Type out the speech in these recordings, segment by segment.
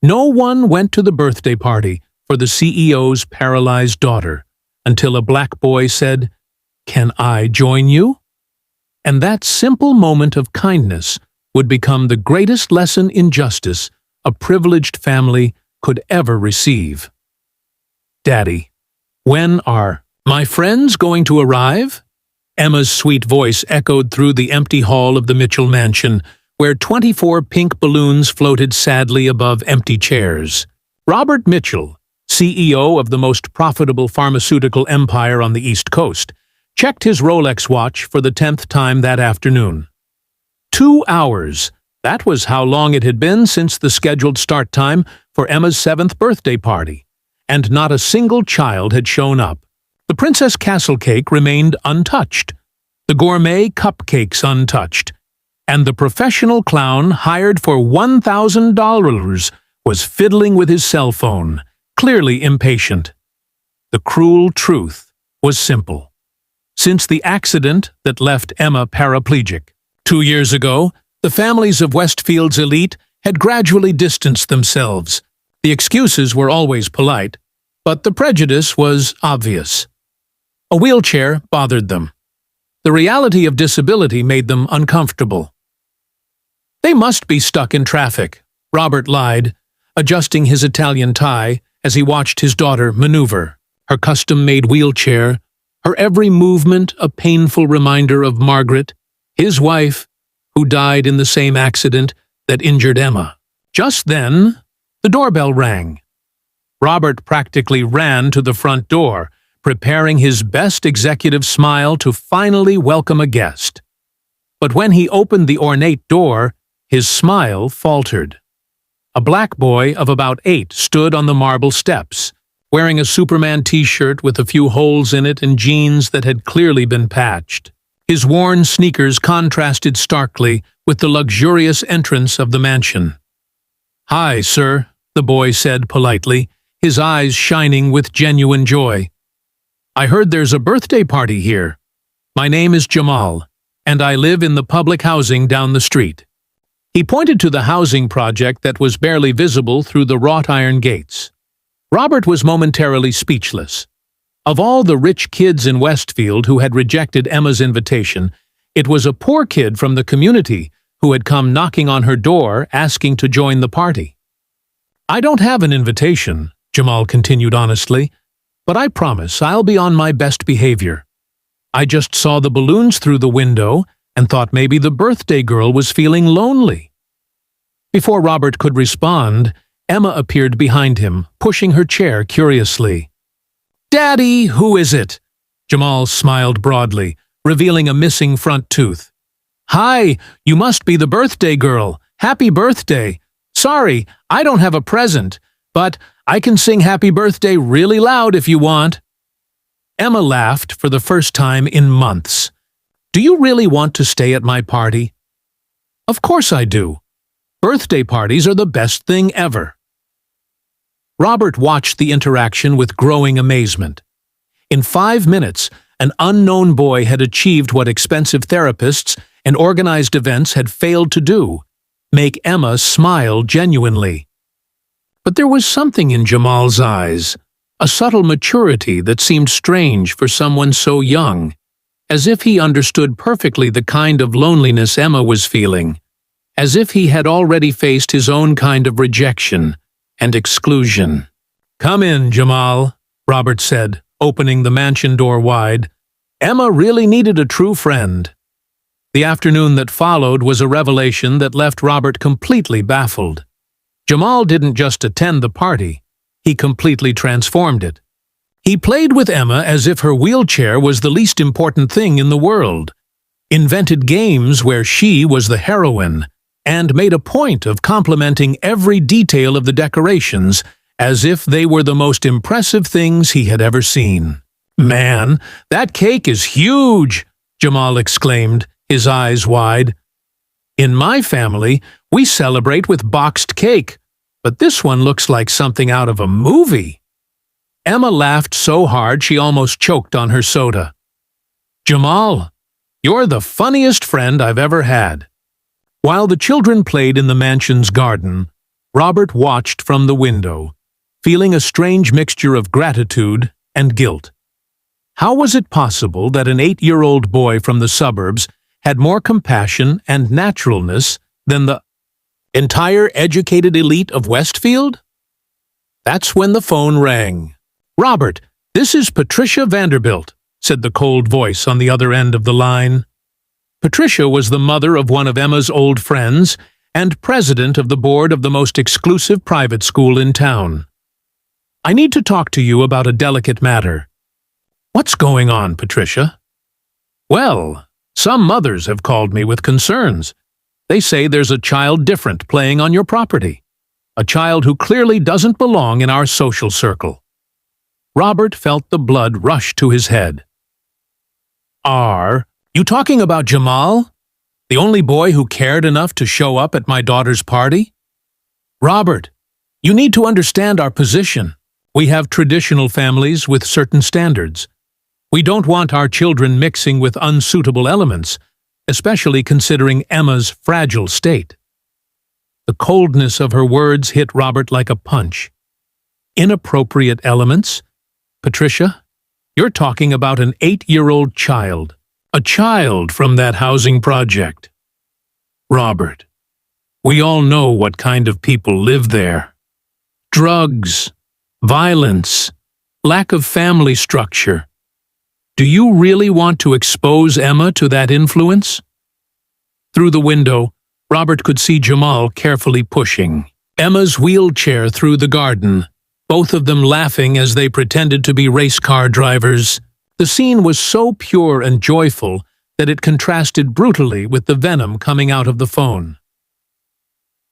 No one went to the birthday party for the CEO's paralyzed daughter until a black boy said, "Can I join you?" And that simple moment of kindness would become the greatest lesson in justice a privileged family could ever receive. "Daddy, when are my friends going to arrive?" Emma's sweet voice echoed through the empty hall of the Mitchell mansion, where 24 pink balloons floated sadly above empty chairs. Robert Mitchell, CEO of the most profitable pharmaceutical empire on the East Coast, checked his Rolex watch for the 10th time that afternoon. 2 hours. That was how long it had been since the scheduled start time for Emma's 7th birthday party, and not a single child had shown up. The Princess Castle cake remained untouched, the gourmet cupcakes untouched, and the professional clown hired for $1,000 was fiddling with his cell phone, clearly impatient. The cruel truth was simple. Since the accident that left Emma paraplegic 2 years ago, the families of Westfield's elite had gradually distanced themselves. The excuses were always polite, but the prejudice was obvious. A wheelchair bothered them. The reality of disability made them uncomfortable. "They must be stuck in traffic," Robert lied, adjusting his Italian tie as he watched his daughter maneuver, her custom-made wheelchair, her every movement a painful reminder of Margaret, his wife, who died in the same accident that injured Emma. Just then, the doorbell rang. Robert practically ran to the front door, preparing his best executive smile to finally welcome a guest. But when he opened the ornate door, his smile faltered. A black boy of about 8 stood on the marble steps, wearing a Superman t-shirt with a few holes in it and jeans that had clearly been patched. His worn sneakers contrasted starkly with the luxurious entrance of the mansion. "Hi, sir," the boy said politely, his eyes shining with genuine joy. "I heard there's a birthday party here. My name is Jamal, and I live in the public housing down the street." He pointed to the housing project that was barely visible through the wrought iron gates. Robert was momentarily speechless. Of all the rich kids in Westfield who had rejected Emma's invitation, it was a poor kid from the community who had come knocking on her door asking to join the party. "I don't have an invitation," Jamal continued honestly, "but I promise I'll be on my best behavior. I just saw the balloons through the window and thought maybe the birthday girl was feeling lonely." Before Robert could respond, Emma appeared behind him, pushing her chair curiously. "Daddy, who is it?" Jamal smiled broadly, revealing a missing front tooth. "Hi, you must be the birthday girl. Happy birthday. Sorry, I don't have a present, but I can sing happy birthday really loud if you want." Emma laughed for the first time in months. "Do you really want to stay at my party?" "Of course I do. Birthday parties are the best thing ever." Robert watched the interaction with growing amazement. In 5 minutes, an unknown boy had achieved what expensive therapists and organized events had failed to do: make Emma smile genuinely. But there was something in Jamal's eyes, a subtle maturity that seemed strange for someone so young, as if he understood perfectly the kind of loneliness Emma was feeling, as if he had already faced his own kind of rejection and exclusion. "Come in, Jamal," Robert said, opening the mansion door wide. Emma really needed a true friend. The afternoon that followed was a revelation that left Robert completely baffled. Jamal didn't just attend the party, he completely transformed it. He played with Emma as if her wheelchair was the least important thing in the world, invented games where she was the heroine, and made a point of complimenting every detail of the decorations as if they were the most impressive things he had ever seen. "Man, that cake is huge!" Jamal exclaimed, his eyes wide. "In my family, we celebrate with boxed cake, but this one looks like something out of a movie." Emma laughed so hard she almost choked on her soda. "Jamal, you're the funniest friend I've ever had." While the children played in the mansion's garden, Robert watched from the window, feeling a strange mixture of gratitude and guilt. How was it possible that an 8-year-old boy from the suburbs had more compassion and naturalness than the entire educated elite of Westfield? That's when the phone rang. "Robert, this is Patricia Vanderbilt," said the cold voice on the other end of the line. Patricia was the mother of one of Emma's old friends and president of the board of the most exclusive private school in town. "I need to talk to you about a delicate matter." "What's going on, Patricia?" "Well, some mothers have called me with concerns. They say there's a child different playing on your property. A child who clearly doesn't belong in our social circle." Robert felt the blood rush to his head. "Are you talking about Jamal? The only boy who cared enough to show up at my daughter's party?" "Robert, you need to understand our position. We have traditional families with certain standards. We don't want our children mixing with unsuitable elements, especially considering Emma's fragile state." The coldness of her words hit Robert like a punch. Inappropriate elements? Patricia, you're talking about an 8-year-old child. A child from that housing project. Robert, we all know what kind of people live there. Drugs, violence, lack of family structure. Do you really want to expose Emma to that influence? Through the window, Robert could see Jamal carefully pushing Emma's wheelchair through the garden, both of them laughing as they pretended to be race car drivers. The scene was so pure and joyful that it contrasted brutally with the venom coming out of the phone.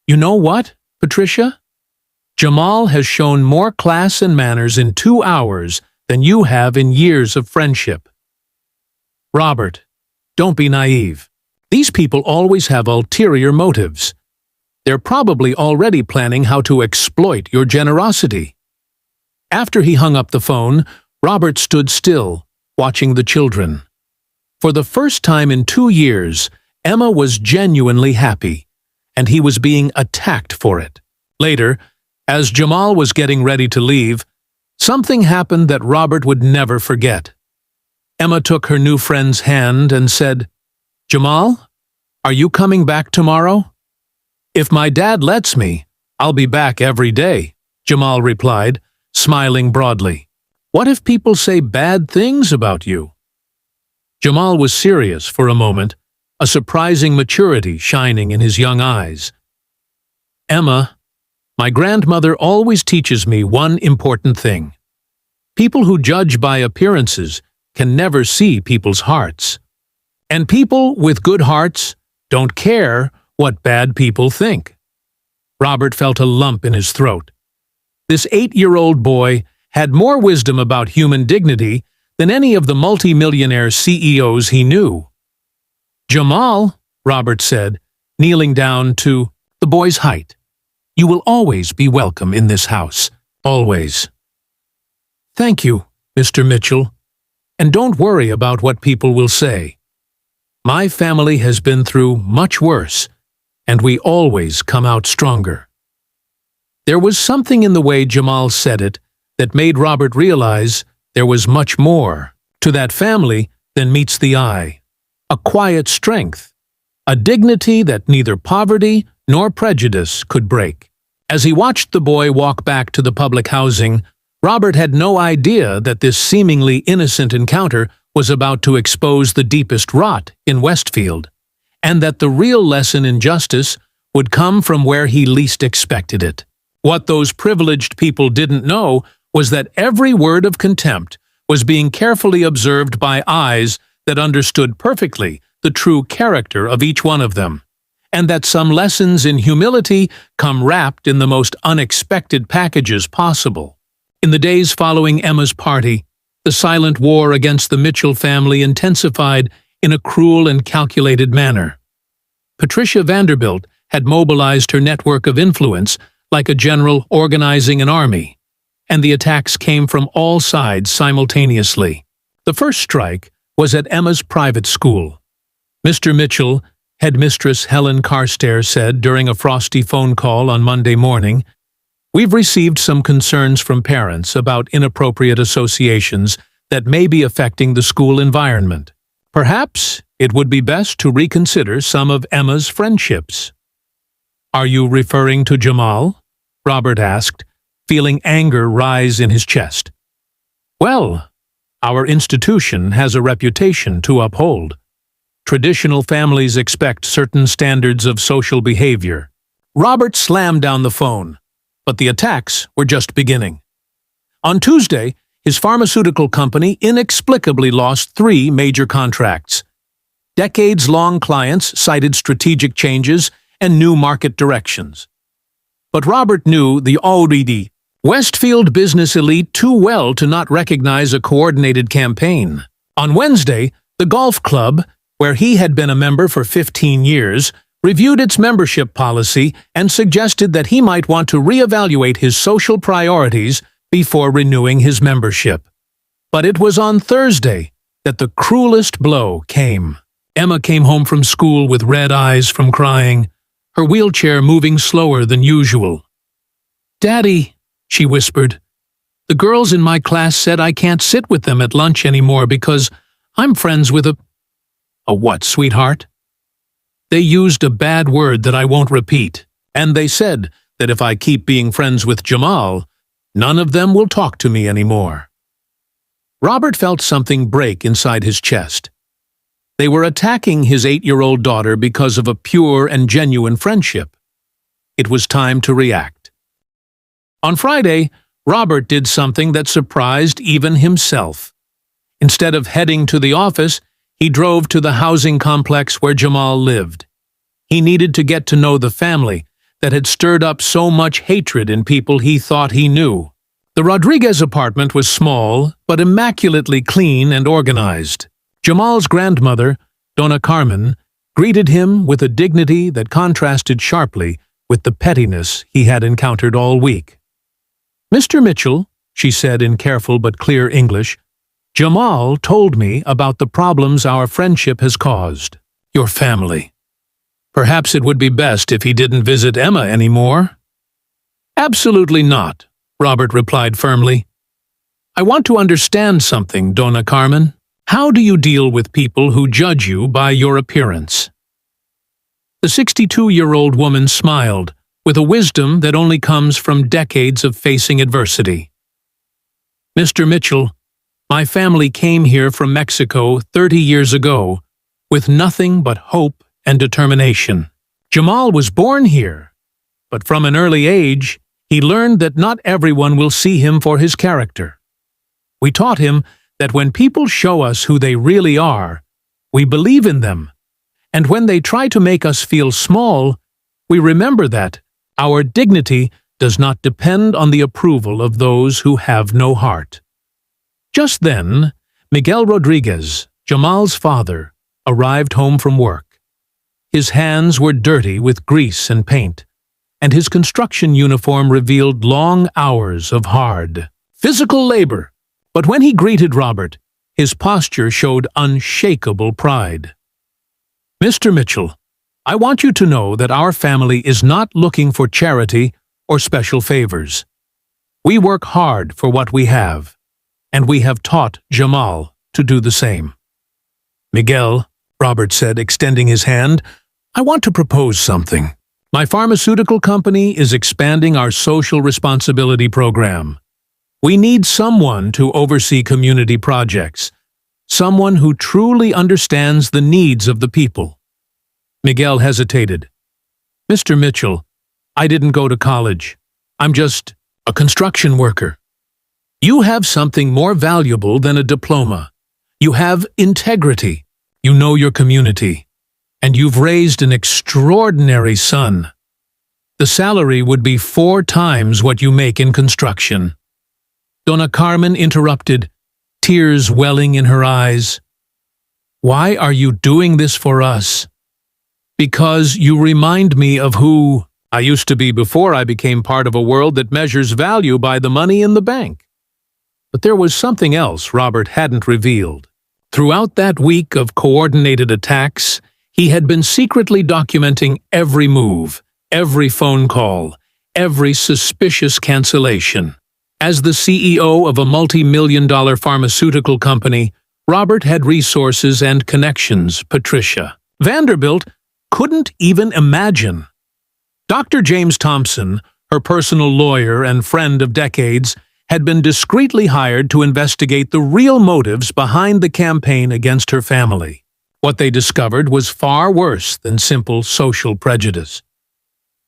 "You know what, Patricia? Jamal has shown more class and manners in 2 hours than you have in years of friendship." "Robert, don't be naive. These people always have ulterior motives. They're probably already planning how to exploit your generosity." After he hung up the phone, Robert stood still, watching the children. For the first time in 2 years, Emma was genuinely happy, and he was being attacked for it. Later, as Jamal was getting ready to leave, something happened that Robert would never forget. Emma took her new friend's hand and said, "Jamal, are you coming back tomorrow?" "If my dad lets me, I'll be back every day," Jamal replied, smiling broadly. "What if people say bad things about you?" Jamal was serious for a moment, a surprising maturity shining in his young eyes. "Emma, my grandmother always teaches me one important thing. People who judge by appearances can never see people's hearts. And people with good hearts don't care what bad people think." Robert felt a lump in his throat. This 8-year-old boy had more wisdom about human dignity than any of the multi-millionaire CEOs he knew. "Jamal," Robert said, kneeling down to the boy's height, "you will always be welcome in this house, always." "Thank you, Mr. Mitchell, and don't worry about what people will say. My family has been through much worse, and we always come out stronger." There was something in the way Jamal said it that made Robert realize there was much more to that family than meets the eye. A quiet strength, a dignity that neither poverty nor prejudice could break. As he watched the boy walk back to the public housing, Robert had no idea that this seemingly innocent encounter was about to expose the deepest rot in Westfield, and that the real lesson in justice would come from where he least expected it. What those privileged people didn't know was that every word of contempt was being carefully observed by eyes that understood perfectly the true character of each one of them, and that some lessons in humility come wrapped in the most unexpected packages possible. In the days following Emma's party, the silent war against the Mitchell family intensified in a cruel and calculated manner. Patricia Vanderbilt had mobilized her network of influence like a general organizing an army, and the attacks came from all sides simultaneously. The first strike was at Emma's private school. Mr. Mitchell, Headmistress Helen Carstairs said during a frosty phone call on Monday morning, "We've received some concerns from parents about inappropriate associations that may be affecting the school environment. Perhaps it would be best to reconsider some of Emma's friendships." "Are you referring to Jamal?" Robert asked, feeling anger rise in his chest. "Well, our institution has a reputation to uphold. Traditional families expect certain standards of social behavior." Robert slammed down the phone, but the attacks were just beginning. On Tuesday, his pharmaceutical company inexplicably lost 3 major contracts. Decades-long clients cited strategic changes and new market directions. But Robert knew the already Westfield business elite too well to not recognize a coordinated campaign. On Wednesday, the golf club, where he had been a member for 15 years, reviewed its membership policy and suggested that he might want to reevaluate his social priorities before renewing his membership. But it was on Thursday that the cruelest blow came. Emma came home from school with red eyes from crying, her wheelchair moving slower than usual. "Daddy," she whispered, "the girls in my class said I can't sit with them at lunch anymore because I'm friends with a—" "A what, sweetheart?" "They used a bad word that I won't repeat, and they said that if I keep being friends with Jamal, none of them will talk to me anymore." Robert felt something break inside his chest. They were attacking his 8-year-old daughter because of a pure and genuine friendship. It was time to react. On Friday, Robert did something that surprised even himself. Instead of heading to the office, he drove to the housing complex where Jamal lived. He needed to get to know the family that had stirred up so much hatred in people he thought he knew. The Rodriguez apartment was small, but immaculately clean and organized. Jamal's grandmother, Donna Carmen, greeted him with a dignity that contrasted sharply with the pettiness he had encountered all week. "Mr. Mitchell," she said in careful but clear English, "Jamal told me about the problems our friendship has caused. Your family. Perhaps it would be best if he didn't visit Emma anymore." "Absolutely not," Robert replied firmly. "I want to understand something, Donna Carmen. How do you deal with people who judge you by your appearance?" The 62-year-old woman smiled, with a wisdom that only comes from decades of facing adversity. "Mr. Mitchell, my family came here from Mexico 30 years ago with nothing but hope and determination. Jamal was born here, but from an early age, he learned that not everyone will see him for his character. We taught him that when people show us who they really are, we believe in them, and when they try to make us feel small, we remember that our dignity does not depend on the approval of those who have no heart." Just then, Miguel Rodriguez, Jamal's father, arrived home from work. His hands were dirty with grease and paint, and his construction uniform revealed long hours of hard, physical labor. But when he greeted Robert, his posture showed unshakable pride. "Mr. Mitchell, I want you to know that our family is not looking for charity or special favors. We work hard for what we have, and we have taught Jamal to do the same." "Miguel," Robert said, extending his hand, "I want to propose something. My pharmaceutical company is expanding our social responsibility program. We need someone to oversee community projects, someone who truly understands the needs of the people." Miguel hesitated. "Mr. Mitchell, I didn't go to college. I'm just a construction worker. You have something more valuable than a diploma. You have integrity. You know your community. And you've raised an extraordinary son. The salary would be 4 times what you make in construction." Donna Carmen interrupted, tears welling in her eyes. "Why are you doing this for us?" "Because you remind me of who I used to be before I became part of a world that measures value by the money in the bank." But there was something else Robert hadn't revealed. Throughout that week of coordinated attacks, He had been secretly documenting every move, every phone call, every suspicious cancellation. As the CEO of a multi-million-dollar pharmaceutical company, Robert had resources and connections Patricia Vanderbilt couldn't even imagine. Dr. James Thompson, her personal lawyer and friend of decades, had been discreetly hired to investigate the real motives behind the campaign against her family. What they discovered was far worse than simple social prejudice.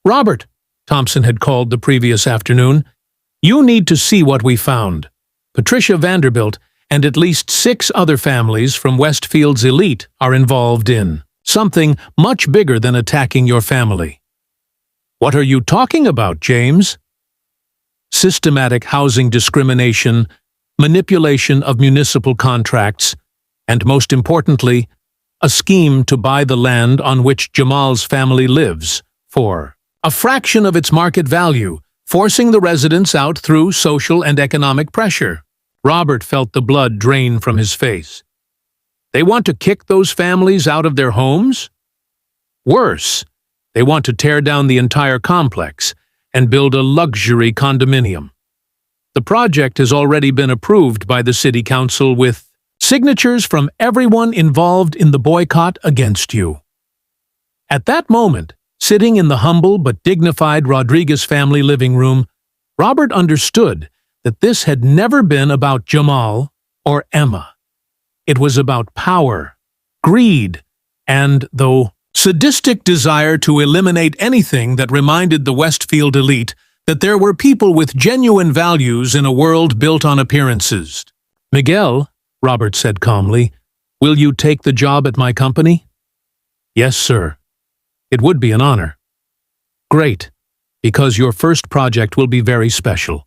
"Robert," Thompson had called the previous afternoon, "you need to see what we found. Patricia Vanderbilt and at least 6 other families from Westfield's elite are involved in something much bigger than attacking your family." "What are you talking about, James?" "Systematic housing discrimination, manipulation of municipal contracts, and most importantly, a scheme to buy the land on which Jamal's family lives for a fraction of its market value, forcing the residents out through social and economic pressure." Robert felt the blood drain from his face. "They want to kick those families out of their homes? Worse, they want to tear down the entire complex and build a luxury condominium. The project has already been approved by the city council with signatures from everyone involved in the boycott against you." At that moment, sitting in the humble but dignified Rodriguez family living room, Robert understood that this had never been about Jamal or Emma. It was about power, greed, and, though sadistic, desire to eliminate anything that reminded the Westfield elite that there were people with genuine values in a world built on appearances. "Miguel," Robert said calmly, "will you take the job at my company?" "Yes, sir. It would be an honor." "Great, because your first project will be very special.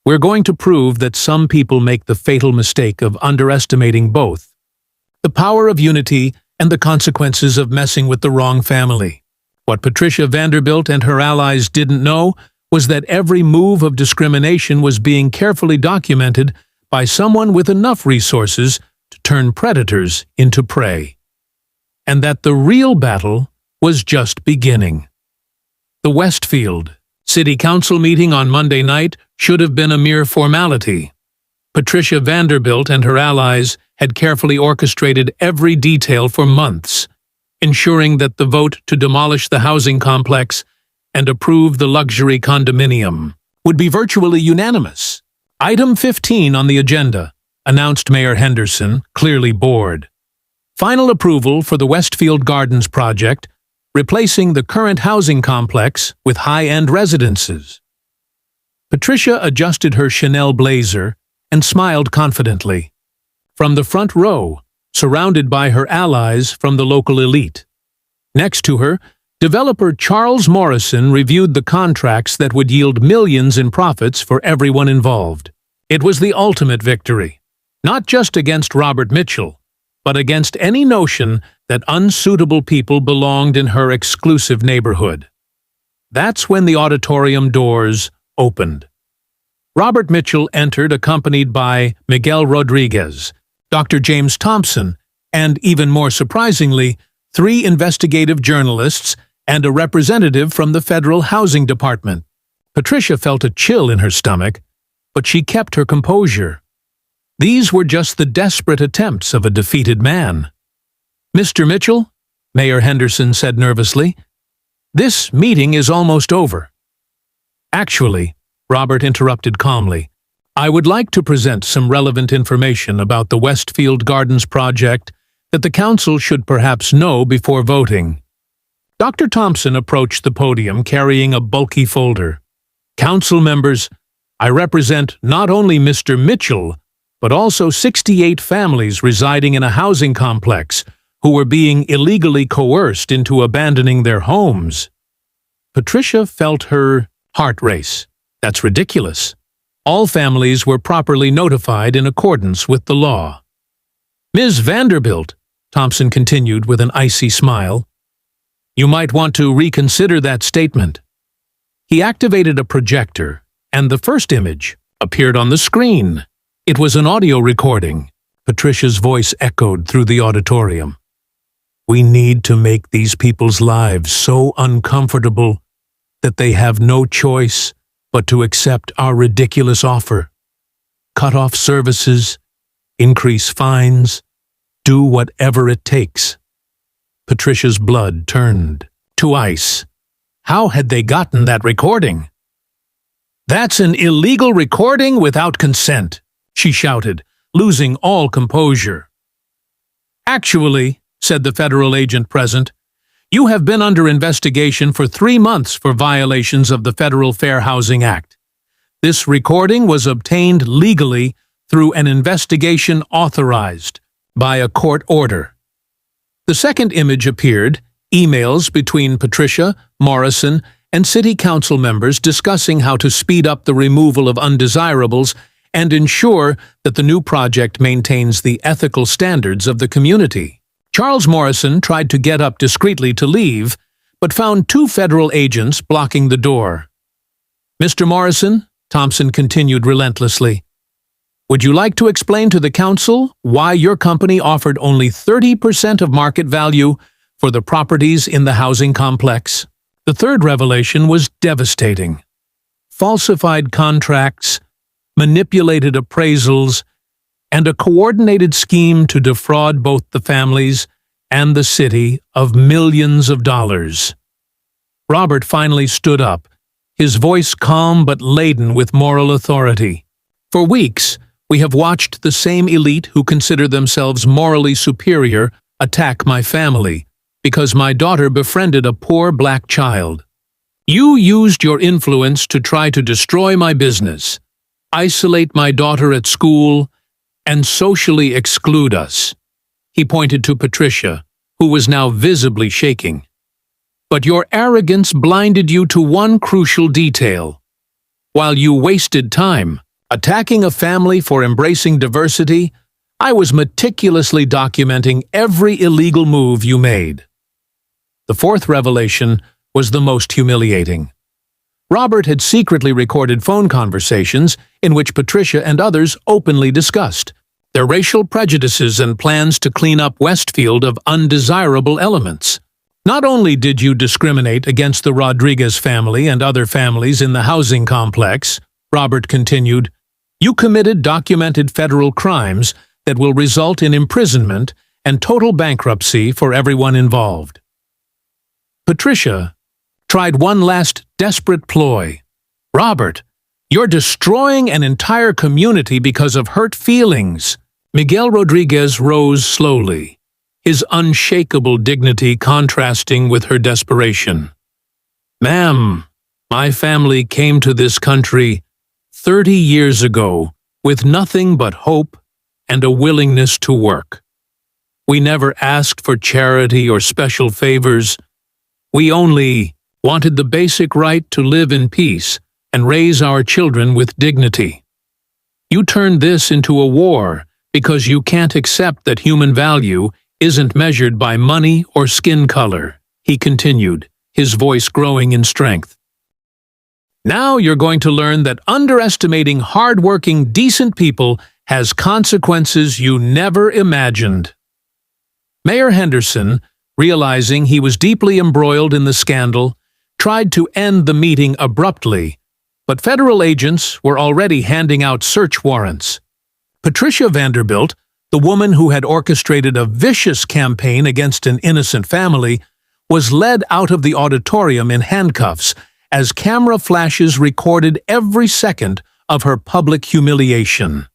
We're going to prove that some people make the fatal mistake of underestimating both the power of unity and the consequences of messing with the wrong family. What Patricia Vanderbilt and her allies didn't know was that every move of discrimination was being carefully documented by someone with enough resources to turn predators into prey. And that the real battle was just beginning. The Westfield City Council meeting on Monday night should have been a mere formality. Patricia Vanderbilt and her allies had carefully orchestrated every detail for months, ensuring that the vote to demolish the housing complex and approve the luxury condominium would be virtually unanimous. "Item 15 on the agenda," announced Mayor Henderson, clearly bored. "Final approval for the Westfield Gardens project, replacing the current housing complex with high-end residences." Patricia adjusted her Chanel blazer and smiled confidently. From the front row, surrounded by her allies from the local elite. Next to her, developer Charles Morrison reviewed the contracts that would yield millions in profits for everyone involved. It was the ultimate victory, not just against Robert Mitchell, but against any notion that unsuitable people belonged in her exclusive neighborhood. That's when the auditorium doors opened. Robert Mitchell entered accompanied by Miguel Rodriguez, Dr. James Thompson, and, even more surprisingly, 3 investigative journalists and a representative from the Federal Housing Department. Patricia felt a chill in her stomach, but she kept her composure. These were just the desperate attempts of a defeated man. "Mr. Mitchell," Mayor Henderson said nervously, "this meeting is almost over." "Actually," Robert interrupted calmly, "I would like to present some relevant information about the Westfield Gardens project that the council should perhaps know before voting." Dr. Thompson approached the podium carrying a bulky folder. "Council members, I represent not only Mr. Mitchell, but also 68 families residing in a housing complex who were being illegally coerced into abandoning their homes." Patricia felt her heart race. That's ridiculous. All families were properly notified in accordance with the law. "Ms. Vanderbilt," Thompson continued with an icy smile, "you might want to reconsider that statement." He activated a projector, and the first image appeared on the screen. It was an audio recording. Patricia's voice echoed through the auditorium. We need to make these people's lives so uncomfortable that they have no choice but to accept our ridiculous offer. Cut off services, increase fines, do whatever it takes. Patricia's blood turned to ice. How had they gotten that recording? "That's an illegal recording without consent," she shouted, losing all composure. "Actually," said the federal agent present, "you have been under investigation for 3 months for violations of the Federal Fair Housing Act. This recording was obtained legally through an investigation authorized by a court order." The second image appeared, emails between Patricia, Morrison, and city council members discussing how to speed up the removal of undesirables and ensure that the new project maintains the ethical standards of the community. Charles Morrison tried to get up discreetly to leave, but found 2 federal agents blocking the door. "Mr. Morrison," Thompson continued relentlessly, "would you like to explain to the council why your company offered only 30% of market value for the properties in the housing complex?" The third revelation was devastating. Falsified contracts, manipulated appraisals, and a coordinated scheme to defraud both the families and the city of millions of dollars. Robert finally stood up, his voice calm but laden with moral authority. "For weeks, we have watched the same elite who consider themselves morally superior attack my family because my daughter befriended a poor black child. You used your influence to try to destroy my business, isolate my daughter at school, and socially exclude us." He pointed to Patricia, who was now visibly shaking. "But your arrogance blinded you to one crucial detail. While you wasted time attacking a family for embracing diversity, I was meticulously documenting every illegal move you made." The fourth revelation was the most humiliating. Robert had secretly recorded phone conversations in which Patricia and others openly discussed their racial prejudices and plans to clean up Westfield of undesirable elements. "Not only did you discriminate against the Rodriguez family and other families in the housing complex," Robert continued, "you committed documented federal crimes that will result in imprisonment and total bankruptcy for everyone involved." Patricia tried one last desperate ploy. "Robert, you're destroying an entire community because of hurt feelings." Miguel Rodriguez rose slowly, his unshakable dignity contrasting with her desperation. "Ma'am, my family came to this country 30 years ago with nothing but hope and a willingness to work. We never asked for charity or special favors. We only wanted the basic right to live in peace and raise our children with dignity. You turned this into a war because you can't accept that human value isn't measured by money or skin color," he continued, his voice growing in strength. "Now you're going to learn that underestimating hard-working, decent people has consequences you never imagined." Mayor Henderson, realizing he was deeply embroiled in the scandal, tried to end the meeting abruptly, but federal agents were already handing out search warrants. Patricia Vanderbilt, the woman who had orchestrated a vicious campaign against an innocent family, was led out of the auditorium in handcuffs as camera flashes recorded every second of her public humiliation.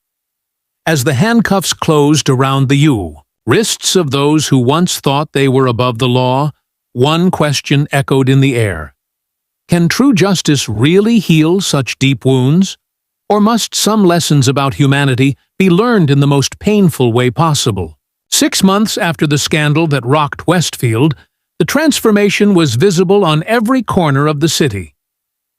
As the handcuffs closed around the wrists of those who once thought they were above the law, one question echoed in the air. Can true justice really heal such deep wounds? Or must some lessons about humanity be learned in the most painful way possible? 6 months after the scandal that rocked Westfield, the transformation was visible on every corner of the city.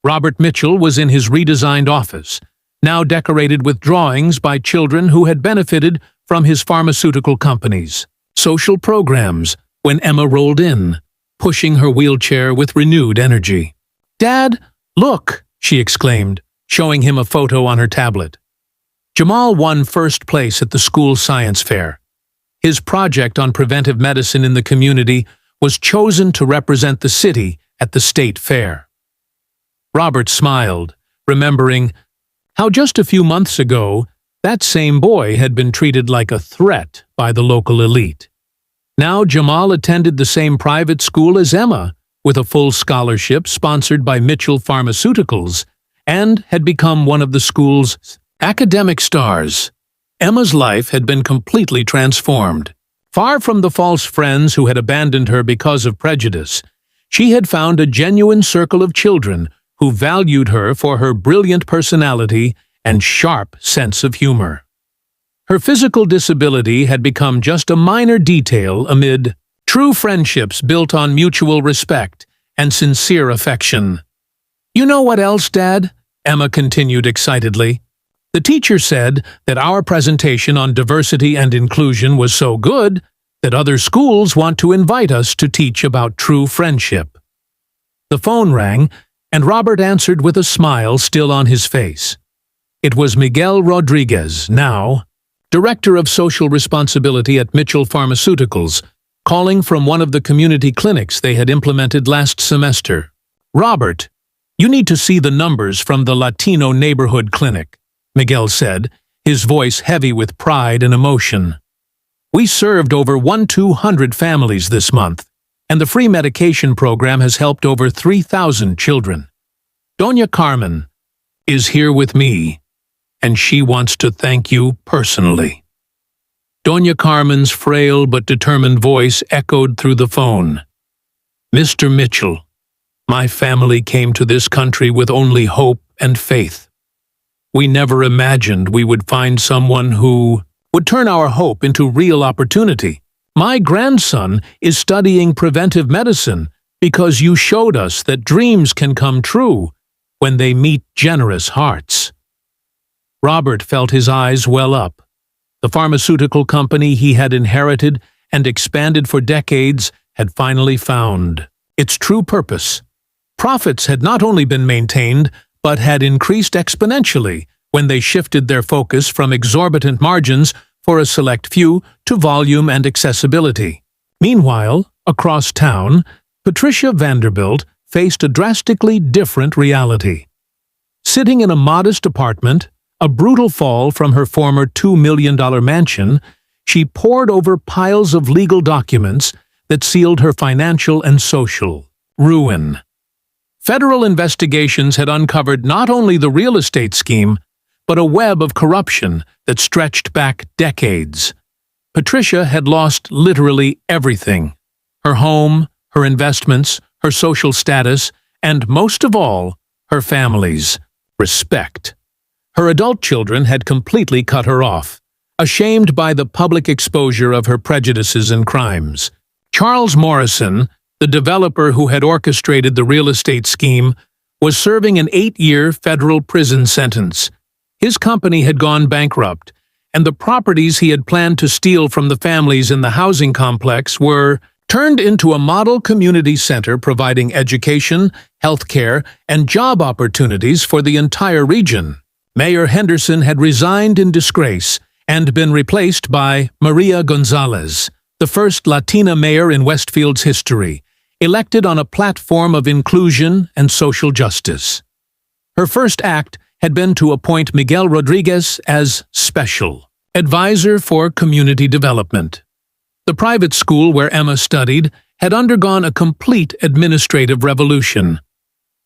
Robert Mitchell was in his redesigned office, now decorated with drawings by children who had benefited from his pharmaceutical companies. Social programs, when Emma rolled in, pushing her wheelchair with renewed energy. "Dad, look!" she exclaimed, showing him a photo on her tablet. Jamal won first place at the school science fair. his project on preventive medicine in the community was chosen to represent the city at the state fair. Robert smiled, remembering how just a few months ago, that same boy had been treated like a threat by the local elite. Now Jamal attended the same private school as Emma, with a full scholarship sponsored by Mitchell Pharmaceuticals, and had become one of the school's academic stars. Emma's life had been completely transformed. Far from the false friends who had abandoned her because of prejudice, she had found a genuine circle of children who valued her for her brilliant personality and sharp sense of humor. Her physical disability had become just a minor detail amid true friendships built on mutual respect and sincere affection. "You know what else, Dad?" Emma continued excitedly. "The teacher said that our presentation on diversity and inclusion was so good that other schools want to invite us to teach about true friendship." The phone rang, and Robert answered with a smile still on his face. It was Miguel Rodriguez, now Director of Social Responsibility at Mitchell Pharmaceuticals, calling from one of the community clinics they had implemented last semester. "Robert, you need to see the numbers from the Latino neighborhood clinic," Miguel said, his voice heavy with pride and emotion. "We served over 1,200 families this month, and the free medication program has helped over 3,000 children. Doña Carmen is here with me, and she wants to thank you personally." Doña Carmen's frail but determined voice echoed through the phone. "Mr. Mitchell, my family came to this country with only hope and faith. We never imagined we would find someone who would turn our hope into real opportunity. My grandson is studying preventive medicine because you showed us that dreams can come true when they meet generous hearts." Robert felt his eyes well up. The pharmaceutical company he had inherited and expanded for decades had finally found its true purpose. Profits had not only been maintained, but had increased exponentially when they shifted their focus from exorbitant margins for a select few to volume and accessibility. Meanwhile, across town, Patricia Vanderbilt faced a drastically different reality. Sitting in a modest apartment, a brutal fall from her former $2 million mansion, she pored over piles of legal documents that sealed her financial and social ruin. Federal investigations had uncovered not only the real estate scheme, but a web of corruption that stretched back decades. Patricia had lost literally everything: her home, her investments, her social status, and most of all, her family's respect. Her adult children had completely cut her off, ashamed by the public exposure of her prejudices and crimes. Charles Morrison, the developer who had orchestrated the real estate scheme, was serving an 8-year federal prison sentence. His company had gone bankrupt, and the properties he had planned to steal from the families in the housing complex were turned into a model community center providing education, healthcare, and job opportunities for the entire region. Mayor Henderson had resigned in disgrace and been replaced by Maria Gonzalez, the first Latina mayor in Westfield's history, elected on a platform of inclusion and social justice. Her first act had been to appoint Miguel Rodriguez as special advisor for community development. The private school where Emma studied had undergone a complete administrative revolution.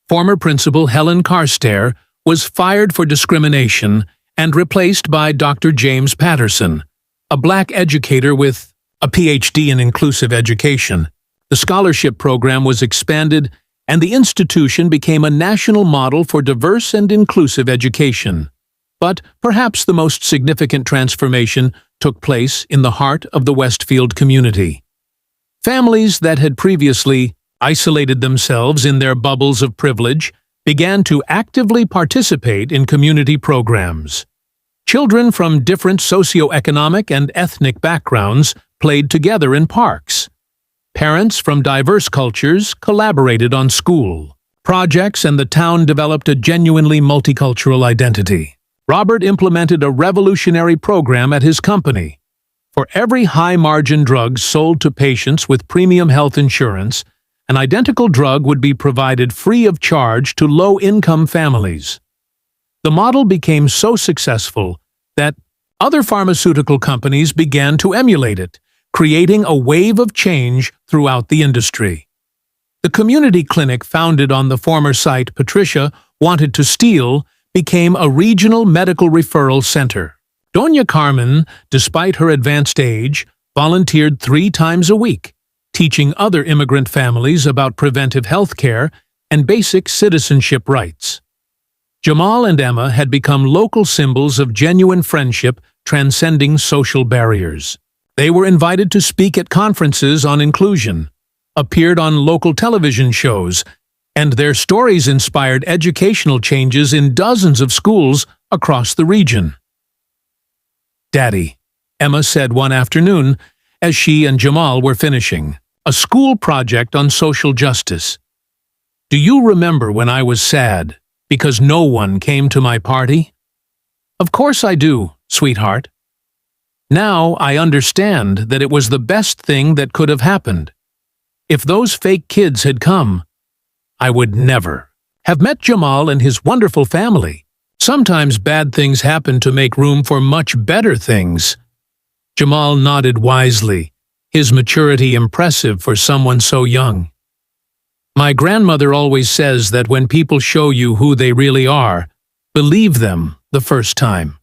Former principal Helen Carstairs was fired for discrimination and replaced by Dr. James Patterson, a black educator with a PhD in inclusive education. The scholarship program was expanded, and the institution became a national model for diverse and inclusive education. But perhaps the most significant transformation took place in the heart of the Westfield community. Families that had previously isolated themselves in their bubbles of privilege began to actively participate in community programs. Children from different socioeconomic and ethnic backgrounds played together in parks. Parents from diverse cultures collaborated on school projects, and the town developed a genuinely multicultural identity. Robert implemented a revolutionary program at his company. For every high-margin drug sold to patients with premium health insurance, an identical drug would be provided free of charge to low-income families. The model became so successful that other pharmaceutical companies began to emulate it, creating a wave of change throughout the industry. The community clinic founded on the former site Patricia wanted to steal became a regional medical referral center. Doña Carmen, despite her advanced age, volunteered 3 times a week, teaching other immigrant families about preventive health care and basic citizenship rights. Jamal and Emma had become local symbols of genuine friendship transcending social barriers. They were invited to speak at conferences on inclusion, appeared on local television shows, and their stories inspired educational changes in dozens of schools across the region. "Daddy," Emma said one afternoon as she and Jamal were finishing a school project on social justice. "Do you remember when I was sad because no one came to my party?" "Of course I do, sweetheart. Now I understand that it was the best thing that could have happened. If those fake kids had come, I would never have met Jamal and his wonderful family. Sometimes bad things happen to make room for much better things." Jamal nodded wisely, his maturity impressive for someone so young. "My grandmother always says that when people show you who they really are, believe them the first time.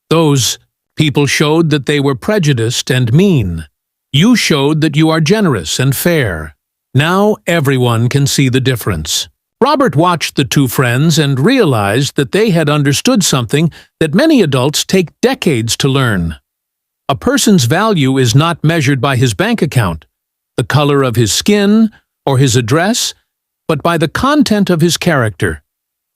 Those people showed that they were prejudiced and mean. You showed that you are generous and fair. Now everyone can see the difference." Robert watched the two friends and realized that they had understood something that many adults take decades to learn. A person's value is not measured by his bank account, the color of his skin, or his address, but by the content of his character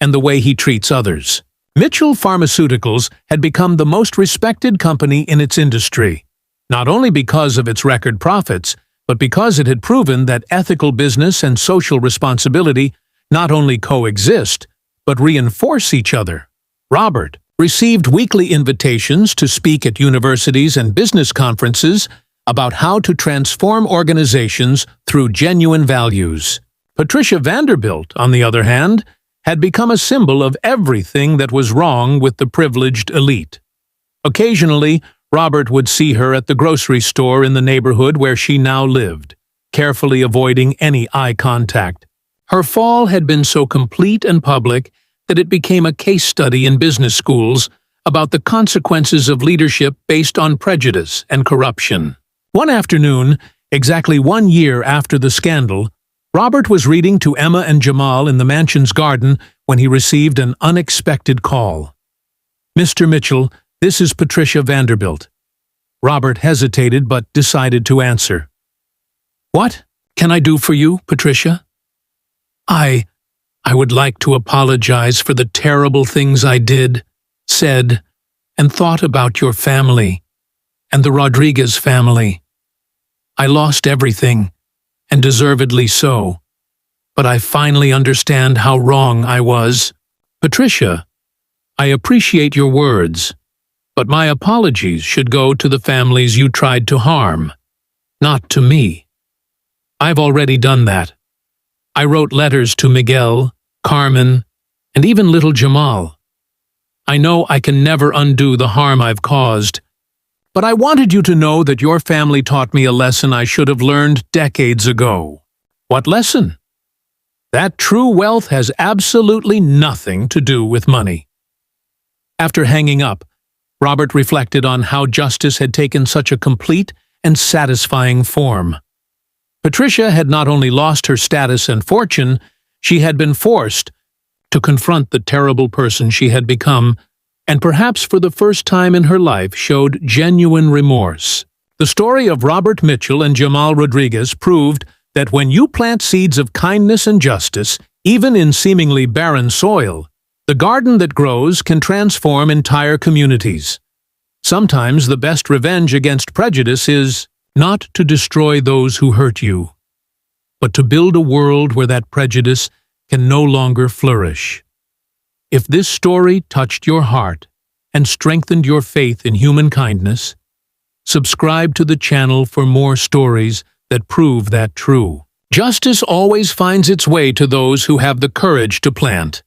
and the way he treats others. Mitchell Pharmaceuticals had become the most respected company in its industry, not only because of its record profits, but because it had proven that ethical business and social responsibility not only coexist, but reinforce each other. Robert received weekly invitations to speak at universities and business conferences about how to transform organizations through genuine values. Patricia Vanderbilt, on the other hand, had become a symbol of everything that was wrong with the privileged elite. Occasionally, Robert would see her at the grocery store in the neighborhood where she now lived, carefully avoiding any eye contact. Her fall had been so complete and public that it became a case study in business schools about the consequences of leadership based on prejudice and corruption. One afternoon, exactly 1 year after the scandal, Robert was reading to Emma and Jamal in the mansion's garden when he received an unexpected call. "Mr. Mitchell, this is Patricia Vanderbilt." Robert hesitated but decided to answer. "What can I do for you, Patricia?" I would like to apologize for the terrible things I did, said, and thought about your family and the Rodriguez family. I lost everything, and deservedly so, but I finally understand how wrong I was. Patricia, I appreciate your words, but my apologies should go to the families you tried to harm, not to me. I've already done that. I wrote letters to Miguel, Carmen, and even little Jamal. I know I can never undo the harm I've caused, but I wanted you to know that your family taught me a lesson I should have learned decades ago. What lesson? That true wealth has absolutely nothing to do with money. After hanging up, Robert reflected on how justice had taken such a complete and satisfying form. Patricia had not only lost her status and fortune, she had been forced to confront the terrible person she had become, and perhaps for the first time in her life showed genuine remorse. The story of Robert Mitchell and Jamal Rodriguez proved that when you plant seeds of kindness and justice, even in seemingly barren soil, the garden that grows can transform entire communities. Sometimes the best revenge against prejudice is not to destroy those who hurt you, but to build a world where that prejudice can no longer flourish. If this story touched your heart and strengthened your faith in human kindness, Subscribe to the channel for more stories that prove that true. Justice always finds its way to those who have the courage to plant.